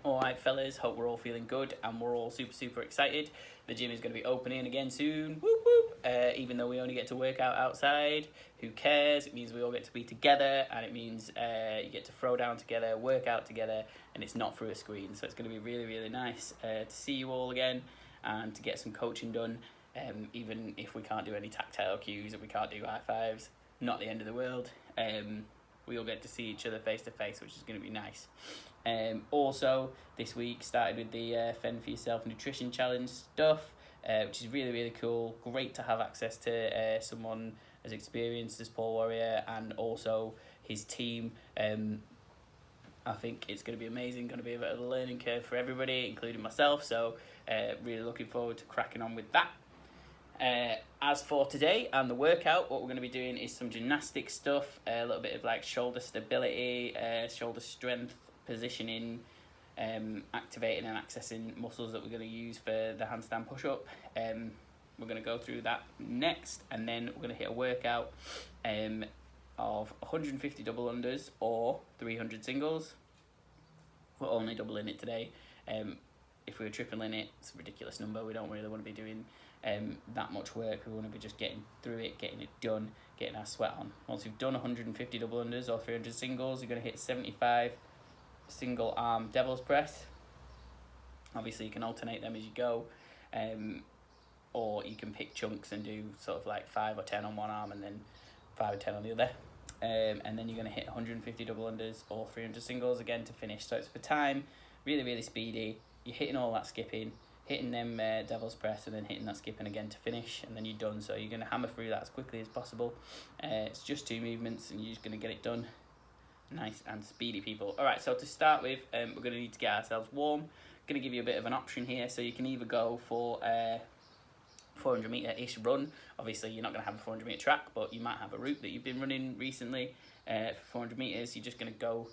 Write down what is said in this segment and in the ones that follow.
Alright fellas, hope we're all feeling good and we're all super excited. The gym is going to be opening again soon, whoop whoop. Even though we only get to work out outside, who cares? It means we all get to be together, and it means you get to throw down together, work out together, and it's not through a screen. So it's going to be really nice to see you all again and to get some coaching done. Even if we can't do any tactile cues and we can't do high fives, not the end of the world. We all get to see each other face to face, which is going to be nice. Also, this week started with the Fend for Yourself Nutrition Challenge stuff, which is really cool. Great to have access to someone as experienced as Paul Warrior and also his team. I think it's going to be amazing, going to be a bit of a learning curve for everybody, including myself, so really looking forward to cracking on with that. As for today and the workout, what we're going to be doing is some gymnastic stuff, a little bit of like shoulder stability, shoulder strength, positioning, activating and accessing muscles that we're going to use for the handstand push-up. We're going to go through that next, and then we're going to hit a workout of 150 double unders or 300 singles. We're only doubling it today. If we were tripling it, it's a ridiculous number. We don't really want to be doing that much work. We want to be just getting through it, getting it done, getting our sweat on. Once we've done 150 double unders or 300 singles, you're going to hit 75 single arm devil's press. Obviously you can alternate them as you go, or you can pick chunks and do sort of like 5 or 10 on one arm and then 5 or 10 on the other. And then you're going to hit 150 double unders or 300 singles again to finish. So it's for time, really speedy. You're hitting all that skipping, hitting them devil's press, and then hitting that skipping again to finish, and then you're done. So you're going to hammer through that as quickly as possible. It's just 2 movements and you're just going to get it done nice and speedy, people. Alright, so to start with, we're going to need to get ourselves warm. Going to give you a bit of an option here, so you can either go for 400 metre-ish run. Obviously you're not going to have a 400 metre track, but you might have a route that you've been running recently for 400 metres. You're just going to go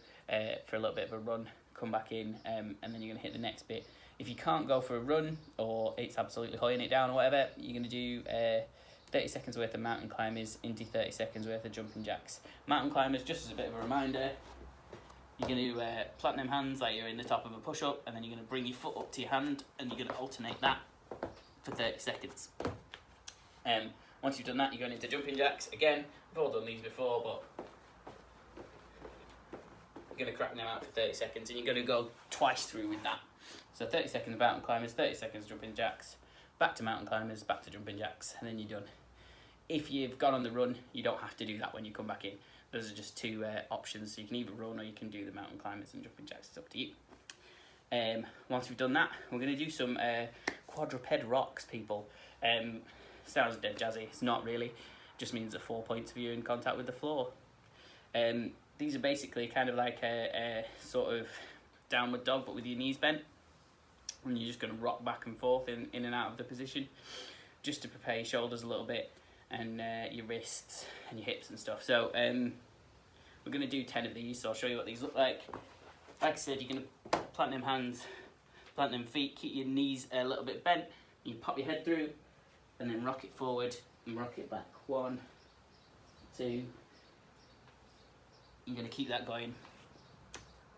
for a little bit of a run, come back in, and then you're going to hit the next bit. If you can't go for a run, or it's absolutely hoying it down or whatever, you're going to do 30 seconds worth of mountain climbers into 30 seconds worth of jumping jacks. Mountain climbers, just as a bit of a reminder, you're going to plant them hands like you're in the top of a push-up, and then you're going to bring your foot up to your hand, and you're going to alternate that for 30 seconds. Once you've done that, you're going into jumping jacks. Again, we've all done these before, but you're going to crack them out for 30 seconds, and you're going to go twice through with that. So 30 seconds mountain climbers, 30 seconds jumping jacks, back to mountain climbers, back to jumping jacks, and then you're done. If you've gone on the run, you don't have to do that when you come back in. Those are just 2 options. So you can either run or you can do the mountain climbers and jumping jacks. It's up to you. Once we've done that, we're going to do some quadruped rocks, people. Sounds dead jazzy. It's not really. Just means the 4 points of you in contact with the floor. These are basically kind of like a sort of downward dog, but with your knees bent. And you're just going to rock back and forth in and out of the position, just to prepare your shoulders a little bit, and your wrists and your hips and stuff. So we're going to do 10 of these, so I'll show you what these look like. Like I said, you're going to plant them hands, plant them feet, keep your knees a little bit bent, you pop your head through, and then rock it forward and rock it back. 1, 2, you're going to keep that going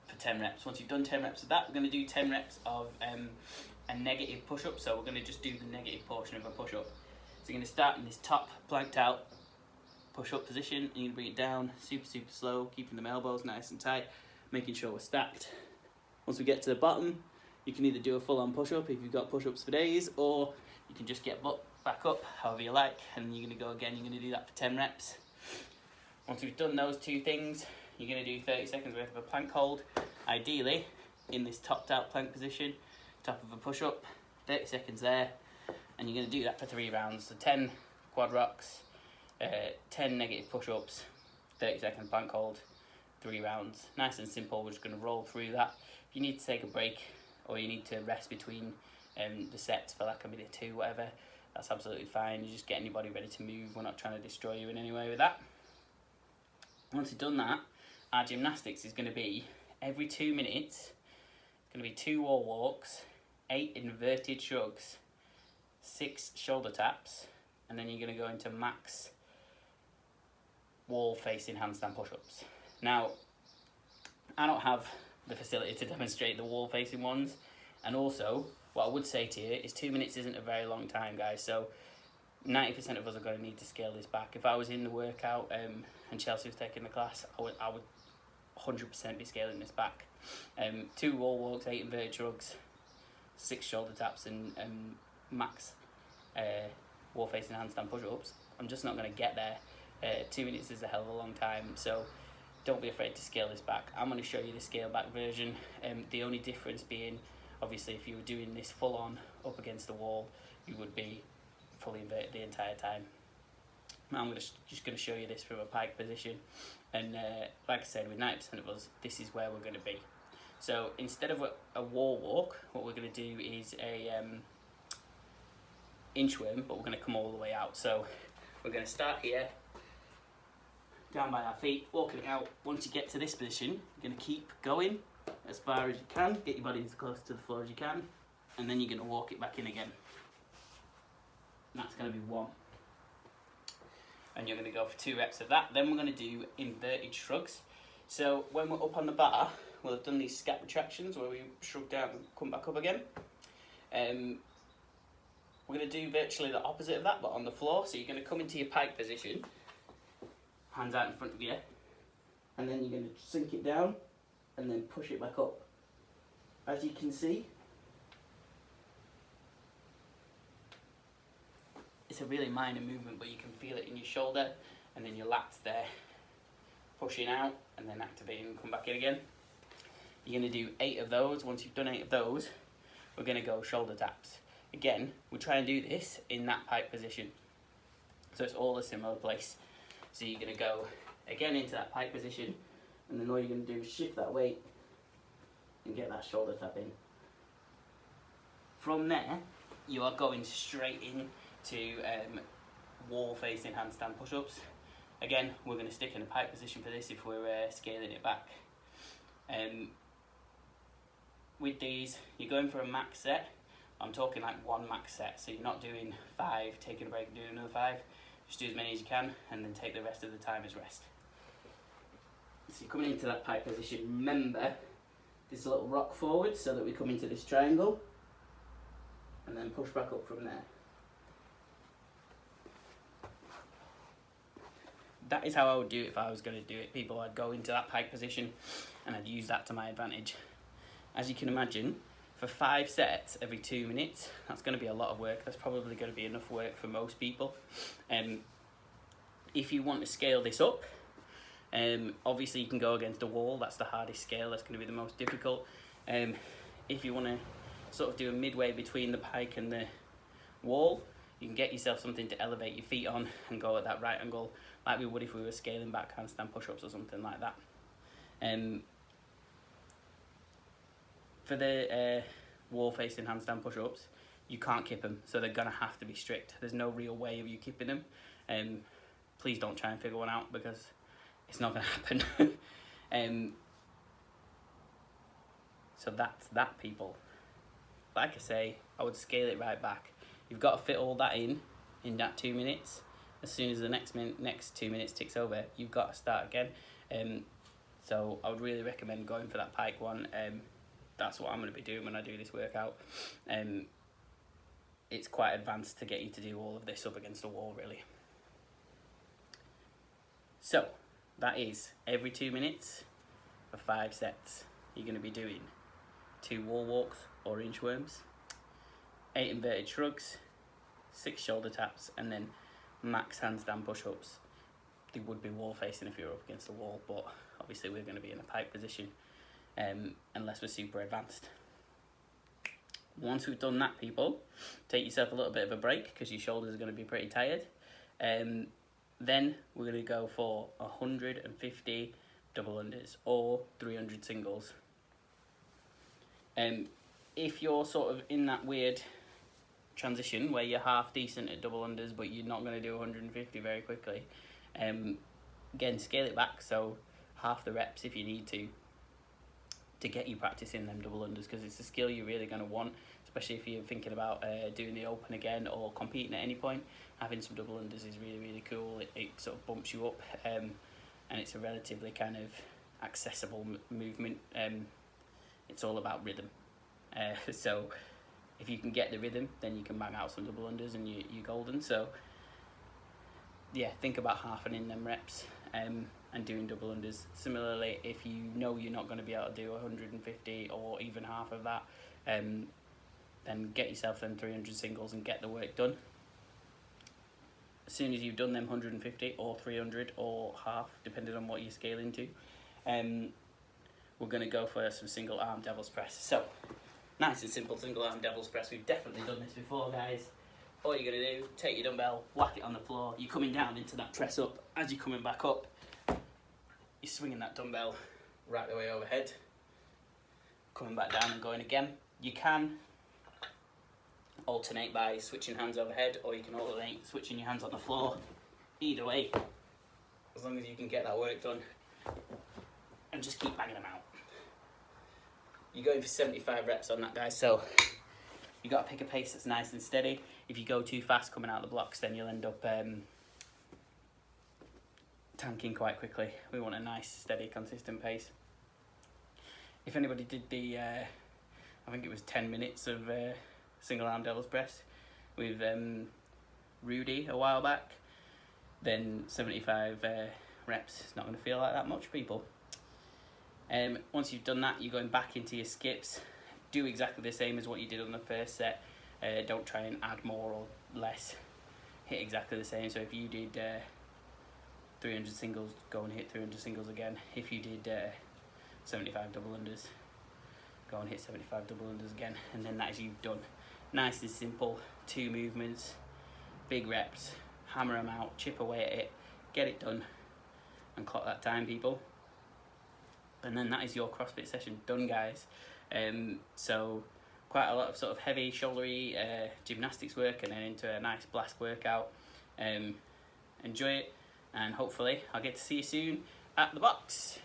for 10 reps. Once you've done 10 reps of that, we're going to do 10 reps of a negative push-up. So we're going to just do the negative portion of a push-up. So you're going to start in this top planked out push-up position, and you're going to bring it down super slow, keeping them elbows nice and tight, making sure we're stacked. Once we get to the bottom, you can either do a full-on push-up if you've got push-ups for days, or you can just get back up however you like, and you're going to go again. You're going to do that for 10 reps. Once we've done those 2 things, you're going to do 30 seconds worth of a plank hold, ideally in this topped out plank position, top of a push-up, 30 seconds there, and you're going to do that for 3 rounds. So 10 quad rocks, 10 negative push-ups, 30 second plank hold, 3 rounds. Nice and simple. We're just going to roll through that. If you need to take a break or you need to rest between the sets for like a minute 2, whatever, that's absolutely fine. You're just getting your body ready to move. We're not trying to destroy you in any way with that. Once you've done that, our gymnastics is going to be every 2 minutes. It's going to be 2 wall walks, 8 inverted shrugs, 6 shoulder taps, and then you're going to go into max wall facing handstand push-ups. Now, I don't have the facility to demonstrate the wall facing ones. And also, what I would say to you is 2 minutes isn't a very long time, guys. So 90% of us are going to need to scale this back. If I was in the workout and Chelsea was taking the class, I would 100% be scaling this back. 2 wall walks, 8 inverted shrugs, 6 shoulder taps, and max wall facing handstand push ups. I'm just not going to get there. 2 minutes is a hell of a long time, so don't be afraid to scale this back. I'm going to show you the scale back version. The only difference being, obviously, if you were doing this full on up against the wall, you would be fully inverted the entire time. I'm just going to show you this from a pike position, and like I said, with 90% of us, this is where we're going to be. So instead of a wall walk, what we're going to do is a inchworm, but we're going to come all the way out. So we're going to start here, down by our feet, walking it out. Once you get to this position, you're going to keep going as far as you can, get your body as close to the floor as you can, and then you're going to walk it back in again. And that's going to be 1. And you're going to go for 2 reps of that. Then we're going to do inverted shrugs. So when we're up on the bar, we'll have done these scap retractions where we shrug down and come back up again. We're going to do virtually the opposite of that, but on the floor. So you're going to come into your pike position, hands out in front of you, and then you're going to sink it down and then push it back up. As you can see, it's a really minor movement, but you can feel it in your shoulder and then your lats there, pushing out and then activating and come back in again. You're going to do 8 of those. Once you've done 8 of those, we're going to go shoulder taps. Again, we try and do this in that pike position, so it's all a similar place. So you're going to go again into that pike position, and then all you're going to do is shift that weight and get that shoulder tap in. From there, you are going straight in to wall facing handstand push-ups. Again, we're going to stick in a pike position for this if we're scaling it back. With these, you're going for a max set. I'm talking like 1 max set, so you're not doing 5, taking a break and doing another 5. Just do as many as you can and then take the rest of the time as rest. So you're coming into that pike position. Remember this little rock forward so that we come into this triangle and then push back up from there. That is how I would do it if I was going to do it, people. I'd go into that pike position and I'd use that to my advantage. As you can imagine, for 5 sets every 2 minutes, that's going to be a lot of work. That's probably going to be enough work for most people. If you want to scale this up, obviously you can go against a wall. That's the hardest scale. That's going to be the most difficult. If you want to sort of do a midway between the pike and the wall, you can get yourself something to elevate your feet on and go at that right angle, like we would if we were scaling back handstand push-ups or something like that. For the wall-facing handstand push-ups, you can't kip them, so they're going to have to be strict. There's no real way of you kipping them. Please don't try and figure one out because it's not going to happen. So that's that, people. Like I say, I would scale it right back. You've got to fit all that in that 2 minutes. As soon as the next 2 minutes ticks over, you've got to start again. So I would really recommend going for that pike one. That's what I'm going to be doing when I do this workout. It's quite advanced to get you to do all of this up against the wall, really. So that is every 2 minutes for 5 sets. You're going to be doing 2 wall walks or inchworms, 8 inverted shrugs, 6 shoulder taps, and then max handstand push-ups. They would be wall facing if you're up against the wall, but obviously we're going to be in a pike position unless we're super advanced. Once we've done that, people, take yourself a little bit of a break because your shoulders are going to be pretty tired. Then we're going to go for 150 double unders or 300 singles. If you're sort of in that weird transition where you're half decent at double unders but you're not going to do 150 very quickly, again, scale it back, so half the reps if you need to get you practicing them double unders, because it's a skill you're really going to want, especially if you're thinking about doing the open again or competing at any point. Having some double unders is really, really cool. It sort of bumps you up, and it's a relatively kind of accessible movement. It's all about rhythm. So if you can get the rhythm, then you can bang out some double unders and you're golden. So yeah, think about halving in them reps and doing double unders. Similarly, if you know you're not going to be able to do 150 or even half of that, then get yourself them 300 singles and get the work done. As soon as you've done them 150 or 300 or half, depending on what you're scaling to, we're going to go for some single arm devil's press. So, nice and simple single arm devil's press. We've definitely done this before, guys. All you're going to do, take your dumbbell, whack it on the floor. You're coming down into that press up. As you're coming back up, you're swinging that dumbbell right the way overhead. Coming back down and going again. You can alternate by switching hands overhead, or you can alternate switching your hands on the floor. Either way, as long as you can get that work done and just keep banging them out. You're going for 75 reps on that, guys, so you got to pick a pace that's nice and steady. If you go too fast coming out of the blocks, then you'll end up tanking quite quickly. We want a nice, steady, consistent pace. If anybody did the, I think it was 10 minutes of single arm devil's press with Rudy a while back, then 75 reps. It's not going to feel like that much, people. Once you've done that, you're going back into your skips. Do exactly the same as what you did on the first set. Don't try and add more or less. Hit exactly the same. So if you did 300 singles, go and hit 300 singles again. If you did 75 double unders, go and hit 75 double unders again. And then that is you done. Nice and simple, 2 movements, big reps, hammer them out, chip away at it, get it done, and clock that time, people. And then that is your CrossFit session done, guys. So quite a lot of sort of heavy shouldery gymnastics work, and then into a nice blast workout. Enjoy it, and hopefully I'll get to see you soon at the box.